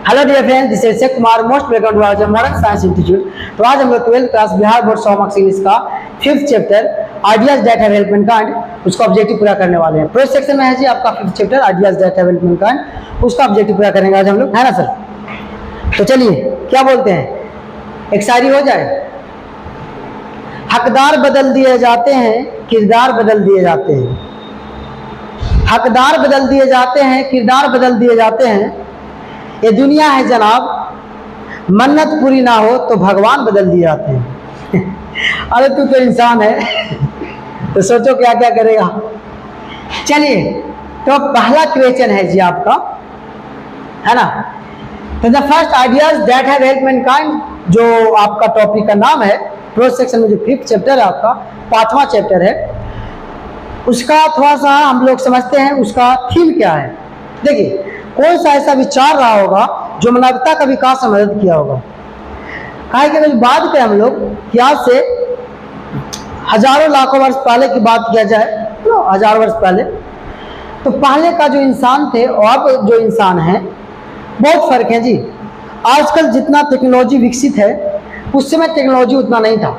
Hello dear friends, this is Akshay Kumar, most welcome to our modern science institute. तो आज हम लोग 12th class Bihar board 100 marks English का 5th chapter ideas that have help mankind उसका objective पूरा करने वाले हैं। फर्स्ट सेक्शन में है जी आपका 5th chapter ideas that have help mankind, उसका ऑब्जेक्टिव पूरा करेंगे आज हम लोग, है ना सर। तो चलिए क्या बोलते हैं, एक शायरी हो जाए। हकदार बदल दिए जाते हैं, किरदार बदल दिए जाते हैं। हकदार बदल दिए जाते हैं, किरदार बदल दिए जाते हैं। ये दुनिया है जनाब, मन्नत पूरी ना हो तो भगवान बदल दिए जाते हैं। अरे तू तो इंसान है तो सोचो क्या क्या करेगा। चलिए तो पहला क्वेश्चन है जी आपका, है ना। तो the first ideas that have help mankind, जो आपका टॉपिक का नाम है प्रोज सेक्शन में, जो 5th चैप्टर है आपका, 5वां चैप्टर है, उसका थोड़ा सा हम लोग समझते हैं उसका थीम क्या है। देखिए कौन सा ऐसा विचार रहा होगा जो मानवता का विकास में मदद किया होगा। कहा कि अगर बात करें हम लोग कि आज से हजारों लाखों वर्ष पहले की बात किया जाए, तो 1000 वर्ष पहले, तो पहले का जो इंसान थे और अब जो इंसान है बहुत फर्क है जी। आजकल जितना टेक्नोलॉजी विकसित है उस समय टेक्नोलॉजी उतना नहीं था।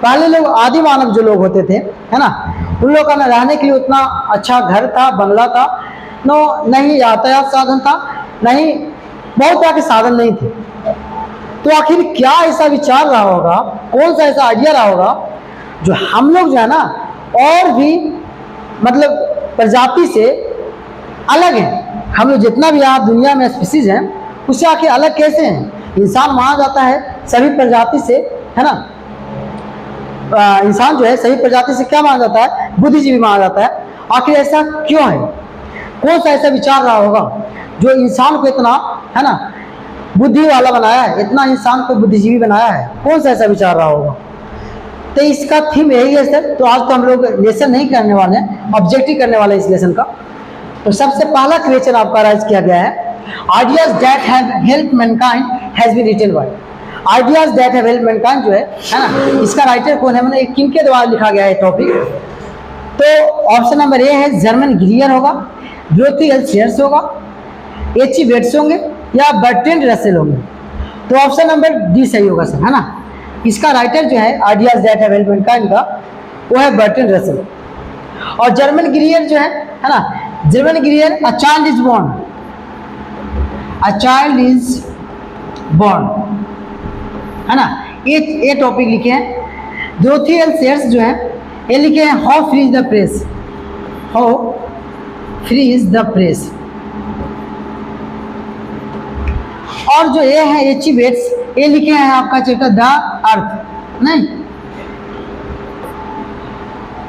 पहले लोग आदि मानव जो लोग होते थे, है ना, उन लोगों का रहने के लिए उतना अच्छा घर था, बंगला था, नहीं यातायात साधन था, नहीं बहुत तरह के साधन नहीं थे। तो आखिर क्या ऐसा विचार रहा होगा, कौन सा ऐसा आइडिया रहा होगा जो हम लोग जो है ना और भी मतलब प्रजाति से अलग हैं। हम लोग जितना भी यहाँ दुनिया में स्पीसीज हैं उससे आखिर अलग कैसे हैं। इंसान माना जाता है सभी प्रजाति से, है ना, इंसान जो है सभी प्रजाति से क्या माना जाता है, बुद्धिजीवी माना जाता है। आखिर ऐसा क्यों है, कौन सा ऐसा विचार रहा होगा जो इंसान को इतना, है ना, बुद्धि वाला बनाया है, इतना इंसान को बुद्धिजीवी बनाया है, कौन सा ऐसा विचार रहा होगा। तो इसका थीम यही है सर। तो आज तो हम लोग लेसन नहीं करने वाले हैं, ऑब्जेक्टिव करने वाले हैं इस लेसन का। तो सबसे पहला क्वेश्चन आपका राइज किया गया है, ideas that have help mankind has been written by. Ideas that have help mankind जो है ना, इसका राइटर कौन है, मैंने किनके द्वारा लिखा गया है टॉपिक। तो ऑप्शन नंबर ए है जर्मन ग्रियर होगा, डोरोथी एल्सेयर्स होगा, एच.ई. वेट्स होंगे या बर्ट्रैंड रसेल होंगे। तो ऑप्शन नंबर डी सही होगा सर, है ना। इसका राइटर जो है ideas that have help mankind का, वो है बर्ट्रैंड रसेल। और जर्मन ग्रियर जो है ना, Germaine Greer a child is born, a child is born, है ना, ये टॉपिक लिखे हैं। डोरोथी एल्सेयर्स जो है ये लिखे हैं how free is the press, how free is the press. और जो ये है एच.ई. वेट्स, ये लिखे हैं आपका चैप्टर द अर्थ, नहीं।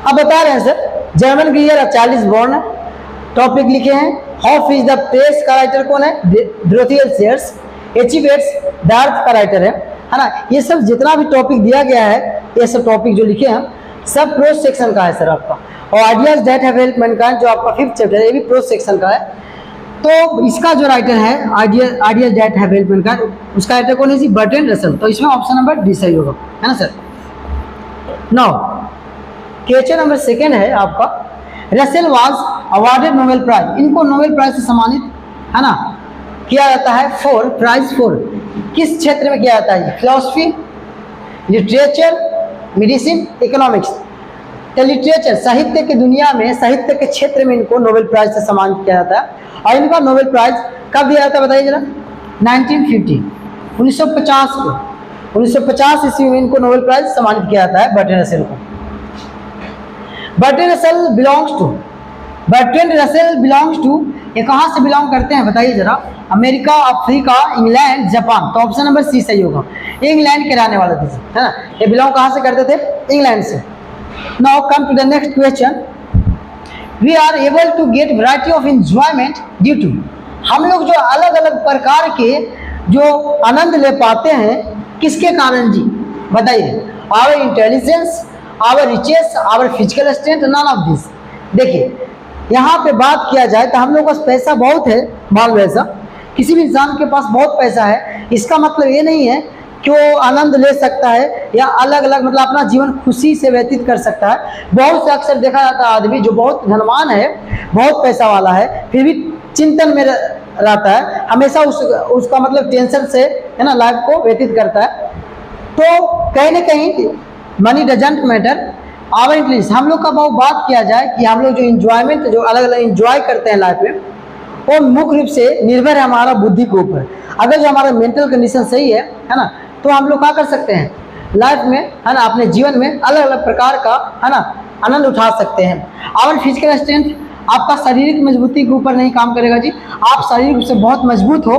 अब बता रहे हैं sir, Germaine Greer child is born है, टॉपिक लिखे हैं how free is the press, का राइटर कौन है, Dorothy L Sayers. H E. Bates the earth का राइटर है ना। ये सब जितना भी टॉपिक दिया गया है, ये सब टॉपिक जो लिखे हैं सब प्रोज सेक्शन का है सर आपका। और ideas that have help mankind जो आपका 5th चैप्टर है, ये भी प्रोज सेक्शन का है। तो इसका जो राइटर है ideas that have help mankind, उसका राइटर कौन है जी, बर्ट्रैंड रसेल। तो इसमें ऑप्शन नंबर डी सही होगा, है ना सर। नाउ क्वेश्चन नंबर 2 है आपका, Russell was awarded Nobel prize. इनको नोबेल प्राइज से सम्मानित, है ना, किया जाता है फॉर प्राइज फॉर, किस क्षेत्र में किया जाता है, फिलोसफी, लिटरेचर, मेडिसिन, इकोनॉमिक्स। तो लिटरेचर, साहित्य की दुनिया में, साहित्य के क्षेत्र में इनको नोबेल प्राइज से सम्मानित किया जाता है। और इनका नोबेल प्राइज कब दिया जाता है बताइए जरा, 1950 को, 1950 ईस्वी में इनको नोबेल प्राइज सम्मानित किया जाता है बर्ट्रैंड रसेल को। Bertrand Russell belongs to, Bertrand Russell belongs to, ये कहाँ से बिलोंग करते हैं बताइए जरा, अमेरिका, अफ्रीका, इंग्लैंड, जापान। तो ऑप्शन नंबर सी सही होगा, इंग्लैंड के रहने वाले थे, है ना। ये बिलोंग कहाँ से करते थे, इंग्लैंड से। Now come to the next question, we are able to get variety of enjoyment due to, हम लोग जो अलग अलग प्रकार के जो आनंद ले पाते हैं किसके कारण जी बताइए, our intelligence, our riches, our physical strength, none of this. देखिए यहाँ पे बात किया जाए तो हम लोग के पास पैसा बहुत है, मान लो ऐसा किसी भी इंसान के पास बहुत पैसा है, इसका मतलब ये नहीं है कि वो आनंद ले सकता है या अलग अलग मतलब अपना जीवन खुशी से व्यतीत कर सकता है। बहुत से अक्सर देखा जाता है आदमी जो बहुत धनवान है, बहुत पैसा वाला है, फिर भी चिंतन में रहता है, हमेशा उसका मतलब टेंशन से है ना लाइफ को व्यतीत करता है। तो कहीं ना कहीं money doesn't matter, our intelligence, हम लोग का बहुत बात किया जाए कि हम लोग जो इंजॉयमेंट जो अलग अलग इंजॉय करते हैं लाइफ में, वो मुख्य रूप से निर्भर है हमारा बुद्धि के ऊपर। अगर जो हमारा मेंटल कंडीशन सही है ना, तो हम लोग क्या कर सकते हैं लाइफ में, है ना, अपने जीवन में अलग अलग प्रकार का, है ना, आनंद उठा सकते हैं। आवर फिजिकल स्ट्रेंथ, आपका शारीरिक मजबूती के ऊपर नहीं काम करेगा जी। आप शारीरिक रूप से बहुत मजबूत हो,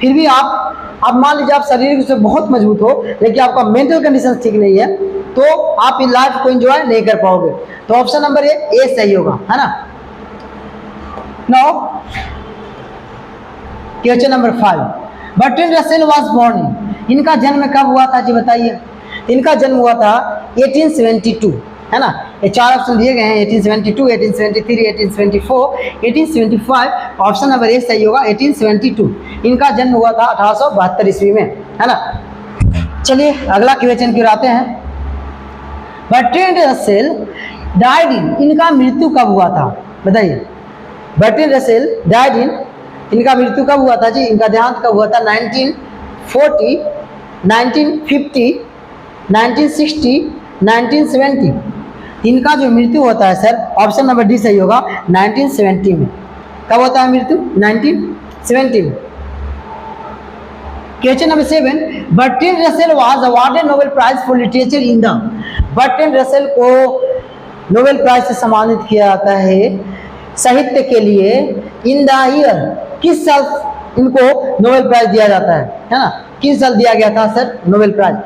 फिर भी आप मान लीजिए आप शारीरिक रूप से बहुत मजबूत हो, लेकिन आपका मेंटल कंडीशन ठीक नहीं है, तो आप इन लाइफ को एंजॉय नहीं कर पाओगे। तो ऑप्शन नंबर ए सही होगा, है ना। Now question number 5, Bertrand Russell was born, इनका जन्म कब हुआ था जी बताइए। इनका जन्म हुआ था 1872, है ना। ये 4 ऑप्शन दिए गए हैं, 1872, 1873, 1874, 1875। ऑप्शन नंबर ए सही होगा, 1872। इनका जन्म हुआ था 1872 ईस्वी में, है ना। चलिए अगला क्वेश्चन की ओर आते हैं। बर्ट्रैंड रसेल डाइड इन, इनका मृत्यु कब हुआ था बताइए। बर्ट्रैंड रसेल डाइड इन, इनका मृत्यु कब हुआ था जी, इनका देहांत कब हुआ था। 1940, 1950, 1960, 1970। इनका जो मृत्यु होता है सर, ऑप्शन नंबर डी सही होगा, 1970 में। कब होता है मृत्यु, 1970 में। Question number 7, Bertrand Russell was awarded Nobel prize for literature in the, Bertrand Russell को नोबेल प्राइज से सम्मानित किया जाता है साहित्य के लिए इन द ईयर, किस साल इनको नोबेल प्राइज दिया जाता है ना, किस साल दिया गया था सर नोबेल प्राइज।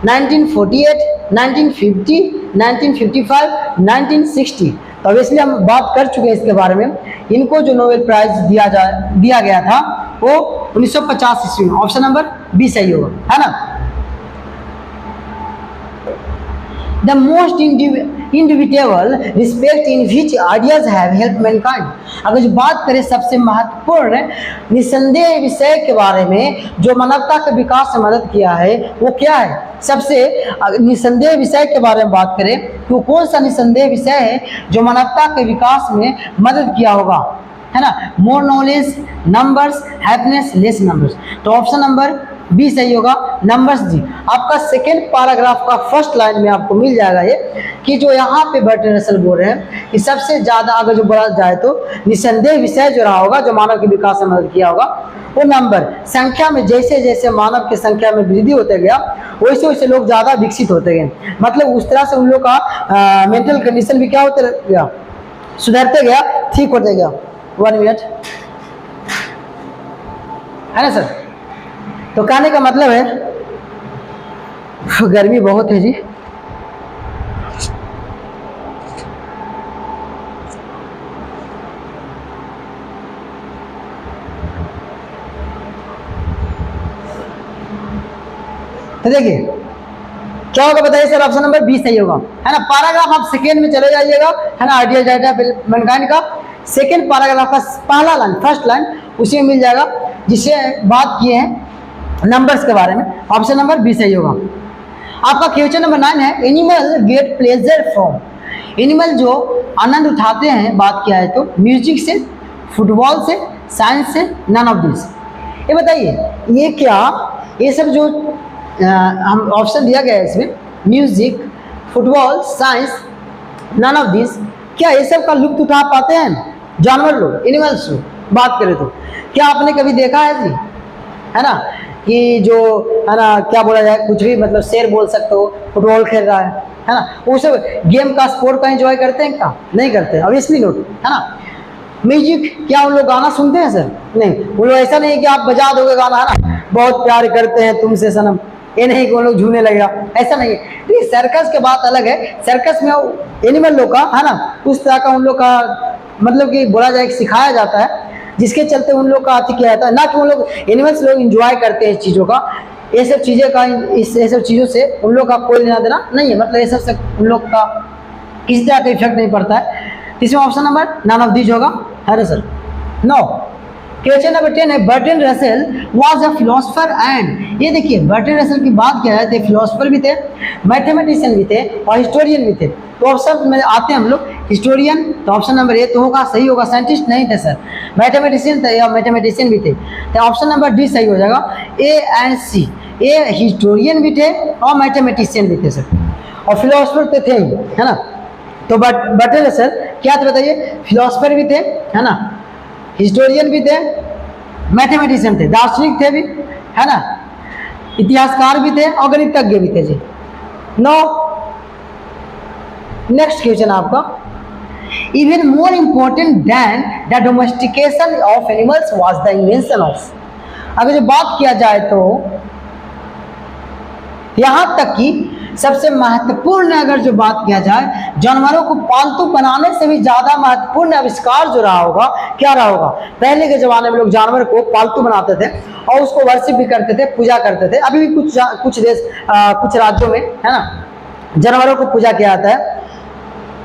1948, 1950, 1955, 1960। तो अब इसलिए हम बात कर चुके हैं इसके बारे में। इनको जो नोबेल प्राइज दिया गया था वो 1950 ईस्वी में। ऑप्शन नंबर बी सही होगा, है ना। The most indubitable respect in which ideas have helped mankind। अगर जो बात करें सबसे महत्वपूर्ण निसंदेह विषय के बारे में जो मानवता के विकास में मदद किया है, वो क्या है। सबसे निसंदेह विषय के बारे में बात करें तो कौन सा निसंदेह विषय है जो मानवता के विकास में मदद किया होगा, है ना। More knowledge, numbers, happiness, less numbers. तो ऑप्शन नंबर बी सही होगा, नंबर्स जी। आपका सेकेंड पैराग्राफ का फर्स्ट लाइन में आपको मिल जाएगा ये कि जो यहाँ पे बर्ट्रैंड रसेल बोल रहे हैं कि सबसे ज़्यादा अगर जो बोला जाए तो निसंदेह विषय जो रहा होगा जो मानव के विकास में मदद किया होगा वो नंबर। संख्या में जैसे जैसे मानव की संख्या में वृद्धि होते गया वैसे वैसे लोग ज़्यादा विकसित होते गए, मतलब उस तरह से उन लोग का मेंटल कंडीशन भी क्या होते गया, सुधरते गया, ठीक होते गया। 1 मिनट, है ना सर। तो कहने का मतलब है गर्मी बहुत है जी। तो देखिए क्या होगा बताइए सर, ऑप्शन नंबर बी सही होगा, है ना। पैराग्राफ आप सेकेंड में चले जाइएगा, है ना। आइडियल डाटा मैनकाइंड का सेकेंड पैराग्राफ का पहला लाइन, फर्स्ट लाइन, उसी में मिल जाएगा जिससे बात किए हैं नंबर्स के बारे में। ऑप्शन नंबर बी सही होगा। आपका क्वेश्चन नंबर 9 है, animal gate pleasure from, animal जो आनंद उठाते हैं, बात किया है तो म्यूजिक से, फुटबॉल से, साइंस से, नन ऑफ दिस। ये बताइए ये क्या, ये सब जो हम ऑप्शन दिया गया है इसमें, music, football, science, none of this, क्या ये सब का लुत्फ उठा पाते हैं जानवर लोग, एनिमल्स लोग। बात करें तो क्या आपने कभी देखा है जी, है ना, कि जो है ना क्या बोला जाए, कुछ भी मतलब शेर बोल सकते हो, फुटबॉल खेल रहा है ना, वो सब गेम का स्पोर्ट का एंजॉय करते हैं क्या, नहीं करते, ऑब्वियसली नोट, है ना। म्यूजिक, क्या उन लोग गाना सुनते हैं सर, नहीं। वो लोग ऐसा नहीं कि आप बजा दोगे गाना, है ना, बहुत प्यार करते हैं तुमसे सनम, ये नहीं कि वो लोग झूमने लगेगा, ऐसा नहीं है। तो सर्कस की बात अलग है, सर्कस में एनिमल लोग का, है ना, उस तरह का उन लोग का मतलब कि बोला जाए कि सिखाया जाता है, जिसके चलते उन लोग का अति किया जाता है, ना कि उन लोग एनिमल्स लोग इंजॉय करते हैं इस चीज़ों का। ये सब चीज़ें का ये सब चीज़ों से उन लोग का कोई लेना देना नहीं है, मतलब ये सब से उन लोग का किसी तरह का इफेक्ट नहीं पड़ता है। इसमें option number none of these होगा, है ना सर। नो, क्वेश्चन नंबर 10 है, Bertrand Russell was a philosopher and, ये देखिए बर्ट्रैंड रसेल की बात किया जाए तो फिलोसोफर भी थे, मैथमेटिशियन भी थे और हिस्टोरियन भी थे। तो ऑप्शन में आते हैं हम लोग हिस्टोरियन, तो ऑप्शन नंबर ए तो होगा, सही होगा। साइंटिस्ट नहीं थे सर, मैथमेटिशियन थे या मैथमेटिशियन भी थे, तो ऑप्शन नंबर डी सही हो जाएगा। A and C, A historian भी थे और मैथमेटिशियन भी थे सर, और फिलोसफर तो थे ही, है ना। तो बटे सर क्या थे बताइए, फिलोसफर भी थे, है ना, हिस्टोरियन भी थे, मैथमेटिशियन थे, दार्शनिक थे भी, है ना, इतिहासकार भी थे और गणितज्ञ भी थे जी। नो, नेक्स्ट क्वेश्चन आपका, even more important than the domestication of animals was the invention of. अगर जो बात किया जाए तो यहां तक कि सबसे महत्वपूर्ण अगर जो बात किया जाए, जानवरों को पालतू बनाने से भी ज्यादा महत्वपूर्ण आविष्कार जो रहा होगा, क्या रहा होगा। पहले के जमाने में लोग जानवर को पालतू बनाते थे और उसको वर्शिप भी करते थे, पूजा करते थे। अभी भी कुछ देश कुछ राज्यों में, है ना, जानवरों को पूजा किया जाता है।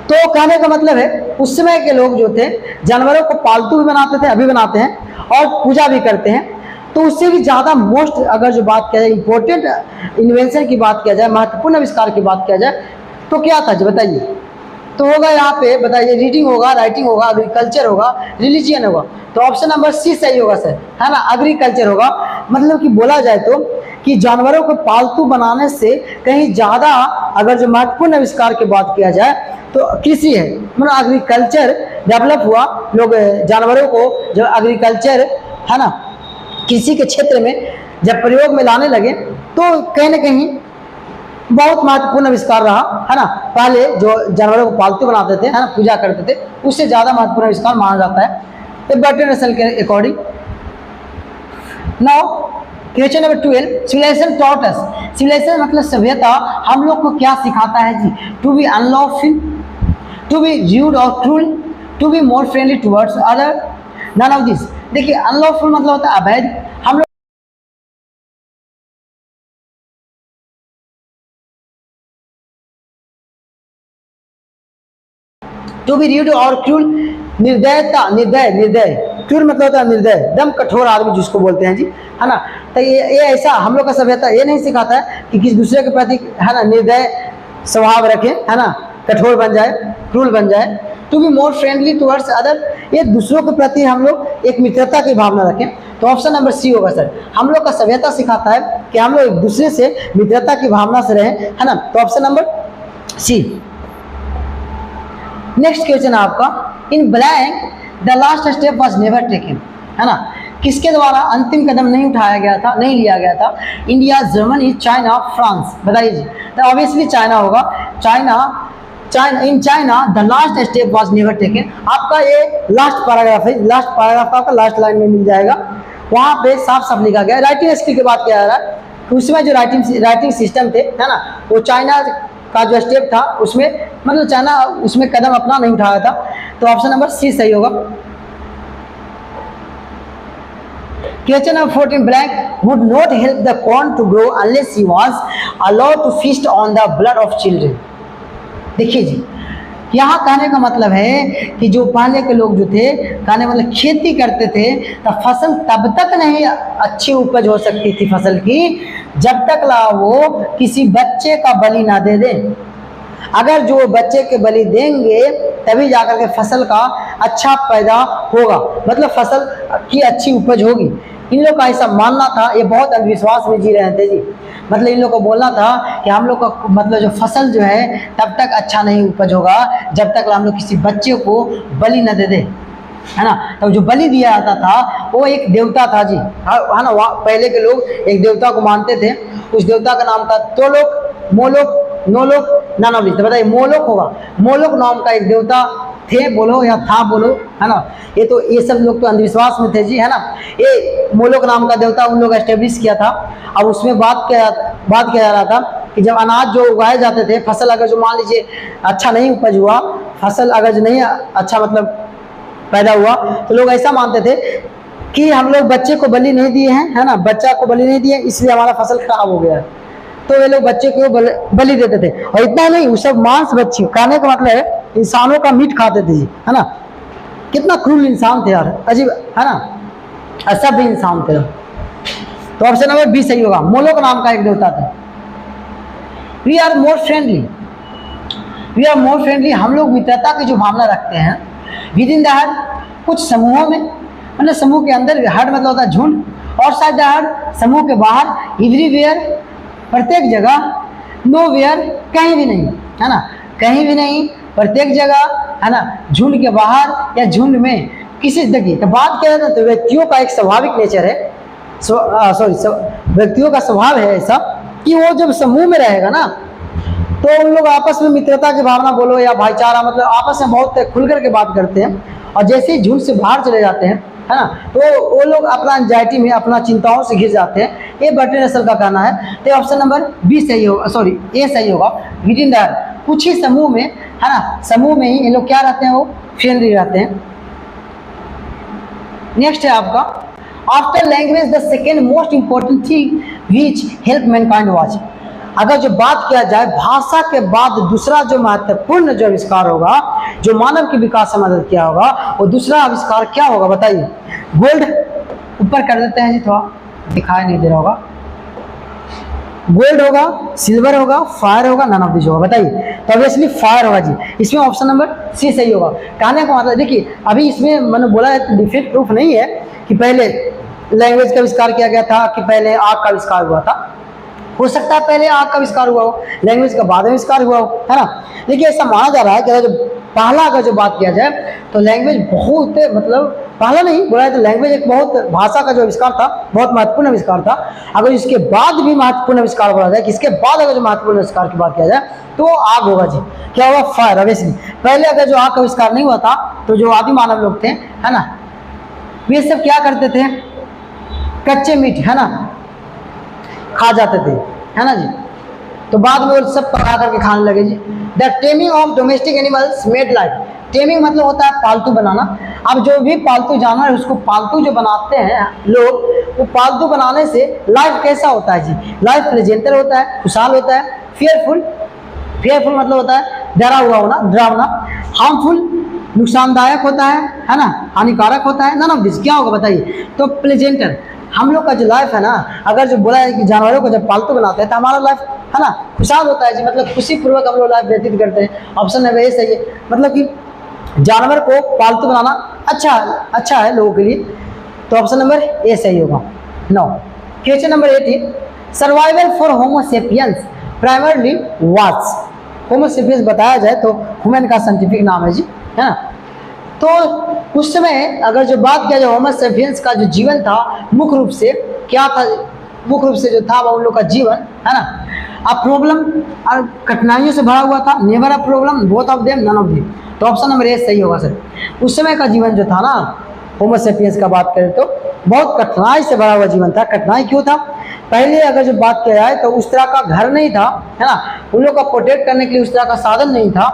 तो कहने का मतलब है उस समय के लोग जो थे जानवरों को पालतू भी बनाते थे, अभी बनाते हैं, और पूजा भी करते हैं। तो उससे भी ज़्यादा मोस्ट अगर जो बात किया जाए, इंपॉर्टेंट इन्वेंशन की बात किया जाए, महत्वपूर्ण आविष्कार की बात किया जाए, तो क्या था जी बताइए। तो होगा यहाँ पे बताइए, रीडिंग होगा, राइटिंग होगा, एग्रीकल्चर होगा, रिलीजियन होगा। तो ऑप्शन नंबर सी सही होगा सर, है ना, एग्रीकल्चर होगा। मतलब कि बोला जाए तो कि जानवरों को पालतू बनाने से कहीं ज़्यादा अगर जो महत्वपूर्ण आविष्कार की बात किया जाए तो कृषि है। मतलब एग्रीकल्चर डेवलप हुआ, लोग जानवरों को जो एग्रीकल्चर, है ना, कृषि के क्षेत्र में जब प्रयोग में लाने लगे तो कहीं ना कहीं बहुत महत्वपूर्ण आविष्कार रहा, है ना। पहले जो जानवरों को पालतू बनाते थे, है ना, पूजा करते थे, उससे ज़्यादा महत्वपूर्ण आविष्कार माना जाता है बर्टन रसल के according. Now question number 12, civilization taught us. Civilization मतलब सभ्यता हम लोग को क्या सिखाता है जी। To be unlawful, to be rude और cruel, to be more friendly towards other, none of this. देखिए अनलॉफुल मतलब होता है अवैध, हम लोग टू बी रूड और क्रूल, निर्दयता, निर्दय क्रूर मतलब होता है निर्दय, एकदम कठोर आदमी जिसको बोलते हैं जी, है ना। तो ये ऐसा हम लोग का सभ्यता ये नहीं सिखाता है कि किसी दूसरे के प्रति, है ना, निर्दय स्वभाव रखें, है ना, कठोर बन जाए, क्रूर बन जाए। To be more friendly towards other, ये दूसरों के प्रति हम लोग एक मित्रता की भावना रखें। तो ऑप्शन नंबर सी होगा सर, हम लोग का सभ्यता सिखाता है कि हम लोग एक दूसरे से मित्रता की भावना से रहें, है ना। तो option number C. Next question है आपका, in blank the last step was never taken, है ना, किसके द्वारा अंतिम कदम नहीं उठाया गया था, नहीं लिया गया था। इंडिया, जर्मनी, चाइना, फ्रांस, बताइए जी। तो ऑब्वियसली चाइना होगा। In China the last step was never taken. आपका ये लास्ट पैराग्राफ है, लास्ट पैराग्राफ आपका लास्ट लाइन में मिल जाएगा। वहाँ पे साफ साफ लिखा गया, राइटिंग स्किल की बात किया जा रहा है, उसमें जो राइटिंग सिस्टम थे, है ना, वो चाइना का जो स्टेप था उसमें, मतलब चाइना उसमें कदम अपना नहीं उठाया था। तो ऑप्शन नंबर सी सही होगा। Question number 14, blank would not help the corn to grow unless he was allowed to feast on the blood of children. देखिए जी, यहाँ कहने का मतलब है कि जो पहले के लोग जो थे, कहने मतलब खेती करते थे तो फसल तब तक नहीं अच्छी उपज हो सकती थी फसल की जब तक ला वो किसी बच्चे का बलि ना दे दें। अगर जो बच्चे के बलि देंगे तभी जाकर के फसल का अच्छा पैदा होगा, मतलब फसल की अच्छी उपज होगी। इन लोग का ऐसा मानना था, ये बहुत अंधविश्वास में जी रहे थे जी। मतलब इन लोग को बोलना था कि हम लोग का मतलब जो फसल जो है तब तक अच्छा नहीं उपज होगा जब तक हम लोग किसी बच्चे को बलि न दे दे, है ना। तो जो बलि दिया जाता था वो एक देवता था जी, है ना। पहले के लोग एक देवता को मानते थे, उस देवता का नाम था तोलोक, मोलोक, नोलोक, नानोलिक। तो बताइए मोलोक होगा, मोलोक नाम का एक देवता थे बोलो या था बोलो, है ना। ये सब लोग तो अंधविश्वास में थे जी, है ना। ये मोलोक नाम का देवता उन लोग एस्टेब्लिश किया था। अब उसमें बात किया जा रहा था कि जब अनाज जो उगाए जाते थे, फसल अगर जो मान लीजिए अच्छा नहीं उपज हुआ, फसल अगर जो नहीं अच्छा मतलब पैदा हुआ, तो लोग ऐसा मानते थे कि हम लोग बच्चे को बलि नहीं दिए हैं, है ना, बच्चा को बलि नहीं दिए इसलिए हमारा फसल खराब हो गया। तो वे लोग बच्चे को बलि देते थे। और इतना नहीं, वो सब मांस बच्ची, कहने का मतलब है इंसानों का मीट खाते थे, है ना। कितना क्रूर इंसान थे यार, अजीब, है ना, असभ्य इंसान थे। तो ऑप्शन नंबर बी सही होगा, मोलोक नाम का एक देवता था। We are more friendly, we are more friendly, हम लोग मित्रता की जो भावना रखते हैं। विद इन द हर्ड, कुछ समूहों में, मतलब समूह के अंदर, हर्ड मतलब होता है झुंड, और साइड द हर्ड, समूह के बाहर, एवरीवेयर, प्रत्येक जगह, नोवेयर, कहीं भी नहीं, है ना, कहीं भी नहीं, प्रत्येक जगह, है ना, झुंड के बाहर या झुंड में, किसी, देखिए तो बात क्या है ना, तो व्यक्तियों का एक स्वाभाविक नेचर है, व्यक्तियों का स्वभाव है ऐसा कि वो जब समूह में रहेगा ना, तो उन लोग आपस में मित्रता की भावना बोलो या भाईचारा, मतलब आपस में बहुत खुल करके बात करते हैं। और जैसे ही झुंड से बाहर चले जाते हैं, है ना, तो वो लोग अपना एंजाइटी में, अपना चिंताओं से घिर जाते हैं। ये बर्टन रसल का कहना है। तो ऑप्शन नंबर बी सही होगा, सॉरी ए सही होगा। विद इन द, कुछ ही समूह में, है ना, समूह में ही ये लोग क्या रहते हैं, वो फ्रेंडली रहते हैं। नेक्स्ट है आपका, after language the second most important thing which help Mankind was. अगर जो बात किया जाए भाषा के बाद दूसरा जो महत्वपूर्ण जो आविष्कार होगा, जो मानव के विकास में मदद किया होगा, वो दूसरा आविष्कार क्या होगा बताइए। गोल्ड, ऊपर कर देते हैं जी, थोड़ा दिखाई नहीं दे रहा होगा। गोल्ड होगा, सिल्वर होगा, फायर होगा, नन ऑफ दिस होगा, बताइए। तो ऑब्वियसली फायर होगा जी, इसमें ऑप्शन नंबर सी सही होगा। कहने का मतलब देखिए, अभी इसमें मैंने बोला है डिफिट प्रूफ नहीं है कि पहले लैंग्वेज का आविष्कार किया गया था कि पहले आग का आविष्कार हुआ था। हो सकता है पहले आग का आविष्कार हुआ हो, लैंग्वेज का बाद में आविष्कार हुआ हो, है ना। लेकिन ऐसा माना जा रहा है कि अगर जो पहला अगर जो बात किया जाए तो लैंग्वेज बहुत, मतलब पहला नहीं बोला है तो लैंग्वेज एक बहुत, भाषा का जो आविष्कार था बहुत महत्वपूर्ण आविष्कार था। अगर इसके बाद भी महत्वपूर्ण आविष्कार बोला जाए, किसके बाद अगर जो महत्वपूर्ण आविष्कार की बात किया जाए तो आग होगा जी। क्या होगा, फायर। ऑब्वियसली पहले अगर जो आग का आविष्कार नहीं हुआ था तो जो आदि मानव लोग थे, है ना, वे सब क्या करते थे, कच्चे मीट, है ना, खा जाते थे, है ना जी। तो बाद में वो सब पका करके खाने लगे जी। The taming of domestic animals made life. Taming मतलब होता है पालतू बनाना। अब जो भी पालतू जानवर है उसको पालतू जो बनाते हैं लोग, वो पालतू बनाने से लाइफ कैसा होता है जी, लाइफ प्लेजेंटर होता है, खुशहाल होता है। फेयरफुल, फेयरफुल मतलब होता है डरा हुआ होना, डरावना। हार्मफुल, नुकसानदायक होता है ना, हानिकारक होता है। नन ऑफ दिस क्या होगा बताइए। तो प्लेजेंटर, हम लोग का जो लाइफ है ना, अगर जो बोला है कि जानवरों को जब पालतू बनाते हैं तो हमारा लाइफ, है ना, खुशहाल होता है जी, मतलब खुशी पूर्वक हम लोग लाइफ व्यतीत करते हैं। ऑप्शन नंबर ए सही है, मतलब कि जानवर को पालतू बनाना अच्छा है लोगों के लिए। तो ऑप्शन नंबर ए सही होगा। 9, question number 18, survival for Homo sapiens primarily was. Homo sapiens बताया जाए तो ह्यूमन का साइंटिफिक नाम है जी, है ना। तो उस समय अगर जो बात किया जाए होमो सेपियंस का जो जीवन था मुख्य रूप से क्या था, मुख्य रूप से जो था वो उन लोग का जीवन, है ना, अब प्रॉब्लम और कठिनाइयों से भरा हुआ था। Never a problem, both of them, none of them. तो ऑप्शन नंबर ए सही होगा सर। उस समय का जीवन जो था ना, होमो सेपियंस का बात करें तो बहुत कठिनाई से भरा हुआ जीवन था। कठिनाई क्यों था, पहले अगर जो बात किया जाए तो उस तरह का घर नहीं था, है ना, उन लोग का प्रोटेक्ट करने के लिए उस तरह का साधन नहीं था।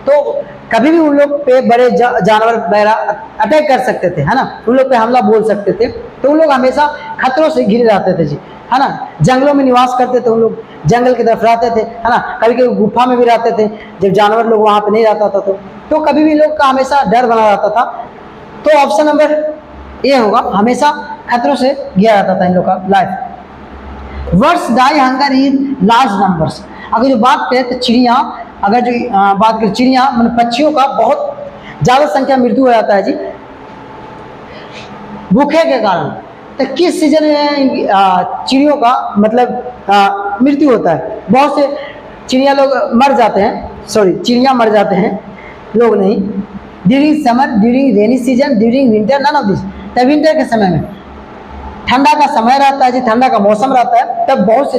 तो कभी भी उन लोग पे बड़े जानवर वगैरह अटैक कर सकते थे, है ना, उन लोग पे हमला बोल सकते थे। तो उन लोग हमेशा खतरों से घिरे रहते थे जी, है ना। जंगलों में निवास करते थे उन लोग, जंगल की तरफ रहते थे, है ना। कभी कभी गुफा में भी रहते थे जब जानवर लोग वहाँ पे नहीं रहता था। तो कभी भी लोग का हमेशा डर बना रहता था। तो ऑप्शन नंबर ए होगा, हमेशा खतरों से घिरा रहता था इन लोग का life. Words die hunger in large numbers. अगर जो बात करें तो चिड़िया, अगर जो बात करें चिड़िया मतलब पक्षियों का बहुत ज़्यादा संख्या मृत्यु हो जाता है जी भूखे के कारण। तो किस सीजन में चिड़ियों का मतलब मृत्यु होता है, बहुत से चिड़िया लोग मर जाते हैं, सॉरी चिड़िया मर जाते हैं, लोग नहीं। During summer, during rainy season, during winter, none of this. तब विंटर के समय में ठंडा का समय रहता है जी, ठंडा का मौसम रहता है, तब बहुत से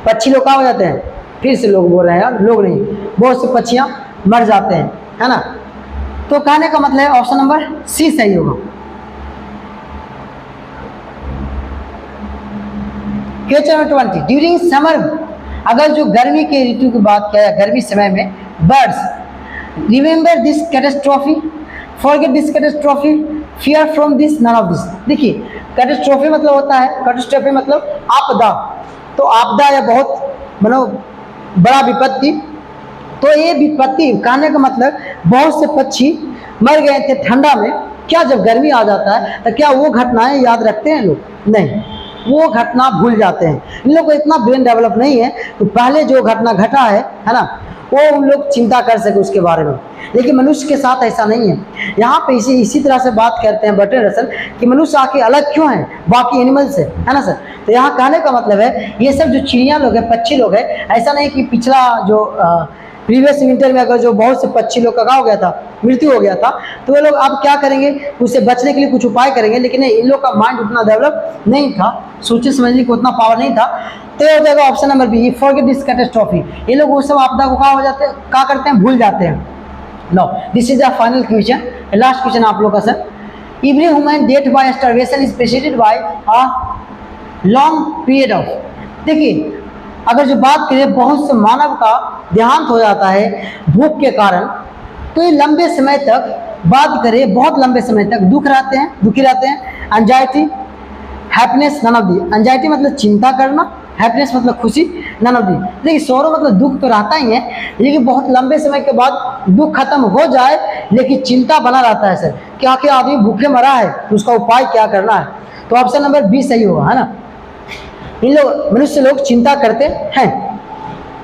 पक्षी लोग कहाँ हो जाते हैं, फिर से लोग बोल रहे हैं यार, लोग नहीं, बहुत से पक्षियाँ मर जाते हैं, है ना। तो कहने का मतलब है ऑप्शन नंबर सी सही होगा। क्वेश्चन नंबर 20, ड्यूरिंग समर, अगर जो गर्मी के ऋतु की बात किया जाए, गर्मी समय में birds remember this catastrophe, forget this catastrophe, fear from this, none of this. देखिए कैटेस्ट्रॉफी मतलब होता है, कैटेस्ट्रॉफी मतलब आपदा। तो आपदा या बहुत मतलब बड़ा विपत्ति। तो ये विपत्ति कहने का मतलब बहुत से पक्षी मर गए थे ठंडा में। क्या जब गर्मी आ जाता है तो क्या वो घटनाएं याद रखते हैं लोग? नहीं, वो घटना भूल जाते हैं। इन लोग को इतना ब्रेन डेवलप नहीं है तो पहले जो घटना घटा है ना, वो उन लोग चिंता कर सके उसके बारे में। लेकिन मनुष्य के साथ ऐसा नहीं है। यहाँ पे इसी तरह से बात करते हैं बर्ट्रैंड रसल कि मनुष्य आके अलग क्यों है बाकी एनिमल से, है ना सर। तो यहाँ कहने का मतलब है ये सब जो चिड़िया लोग हैं, पक्षी लोग हैं, ऐसा नहीं कि पिछला जो प्रीवियस विंटर में अगर जो बहुत से पक्षी लोग का क्या हो गया था, मृत्यु हो गया था, तो वो लोग अब क्या करेंगे, उससे बचने के लिए कुछ उपाय करेंगे। लेकिन इन लोग का माइंड उतना डेवलप नहीं था, सोचने समझने को उतना पावर नहीं था। तो ये हो जाएगा option number B, forget this catastrophe. ये लोग उस सब आपदा को क्या हो जाते हैं, क्या करते हैं, भूल जाते हैं। No, this is the final question, last question आप लोग का sir. Every human death by starvation is preceded by a long period of. देखिए अगर जो बात करें बहुत से मानव का देहांत हो जाता है भूख के कारण, तो ये लंबे समय तक बात करें, बहुत लंबे समय तक दुखी रहते हैं। Anxiety, happiness, none of the. Anxiety मतलब चिंता करना, हैप्पीनेस मतलब खुशी, नन ऑफ दी। देखिए सौरव मतलब दुख तो रहता ही है, लेकिन बहुत लंबे समय के बाद दुख खत्म हो जाए लेकिन चिंता बना रहता है सर कि आखिर आदमी भूखे मरा है तो उसका उपाय क्या करना है। तो ऑप्शन नंबर बी सही होगा, है ना। इन लोग मनुष्य लोग चिंता करते हैं।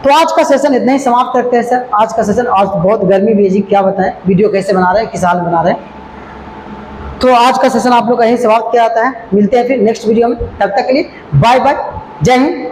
तो आज का सेशन इतना ही समाप्त करते हैं सर। आज का सेशन, आज बहुत गर्मी भी है जी, क्या बताएं वीडियो कैसे बना रहे हैं, किस हाल में बना रहे हैं। तो आज का सेशन आप लोग का यही समाप्त किया जाता है। मिलते हैं फिर नेक्स्ट वीडियो में, तब तक के लिए बाय बाय, जय हिंद।